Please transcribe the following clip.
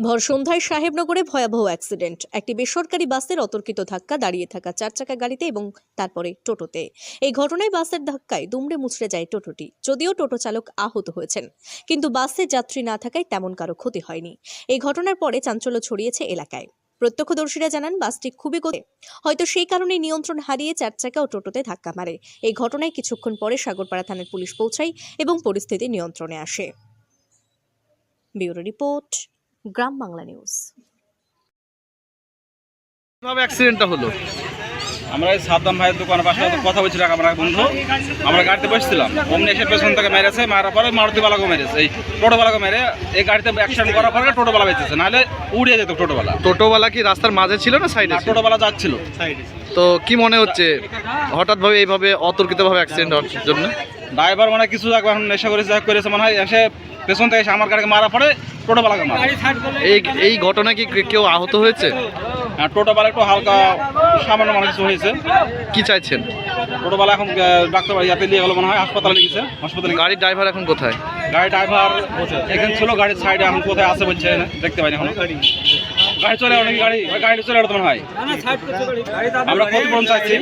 ভর সন্ধ্যায় সাহেবনগরে ভয়াবহ অ্যাক্সিডেন্ট। একটি বেসরকারি বাসের অতর্কিত ধাক্কা দাঁড়িয়ে থাকা 4 চাকা গাড়িতে এবং তারপরে টোটোতে। এই ঘটনায় বাসের ধাক্কায় দুমড়ে মুচড়ে যায় টোটোটি। যদিও টোটো চালক আহত হয়েছেন, কিন্তু বাসে যাত্রী না থাকায় তেমন কারো ক্ষতি হয়নি। এই ঘটনার পরে চাঞ্চল্য ছড়িয়েছে এলাকায়। প্রত্যক্ষদর্শীরা জানান বাসটি খুবই গতি, হয়তো সেই কারণেই নিয়ন্ত্রণ হারিয়ে 4 চাকা ও টোটোতে ধাক্কা মারে। এই ঘটনায় কিছুক্ষণ পরে সাগরপাড়া থানার পুলিশ পৌঁছায় এবং পরিস্থিতি নিয়ন্ত্রণে আসে। ব্যুরো রিপোর্ট, গ্রাম বাংলা নিউজ। কিভাবে অ্যাক্সিডেন্টটা হলো? আমরা এই সাদ্দাম ভাইয়ের দোকানের পাশে কথা বলছিলাম, আমরা বন্ধু আমরা গাড়িতে বসছিলাম, অমনি এসে পেছন থেকে মেরেছে, মারার পরে মারুতিওয়ালাকে মেরেছে, এই টোটোওয়ালাকে মেরে এই গাড়িতে অ্যাক্সিডেন্ট করার পরে টোটোওয়ালা বেঁচেছে, নাহলে উড়িয়ে যেত টোটোওয়ালা। টোটোওয়ালা কি রাস্তার মাঝে ছিল না সাইডে? টোটোওয়ালা যাচ্ছিল। তো কি মনে হচ্ছে হঠাৎভাবে এইভাবে অতর্কিতভাবে অ্যাক্সিডেন্ট হওয়ার জন্য? ড্রাইভার মানে কিছু এখন নেশা করেছে মনে হয়, এসে পেছন থেকে এসে আমার গাড়িকে মারার পরে টোটোওয়ালাকে মারা। এই ঘটনায় কি কেউ আহত হয়েছে? টোটোওয়ালা একটু হালকা সামান্য মানে কিছু হয়েছে। কি চাইছেন? টোটোওয়ালা এখন ডাক্তার ইয়াতে নিয়ে গেল মনে হয়, হাসপাতালে গেছে। হাসপাতালে গাড়ির ড্রাইভার এখন কোথায়? গাড়ি ড্রাইভার এখানে ছিল, গাড়ির সাইডে এখন কোথায় আছে বলছে, দেখতে পাইনি এখন। গাড়ি চলে অনেক গাড়ি চলে মনে হয়। আমরা ক্ষতিপূরণ চাইছি।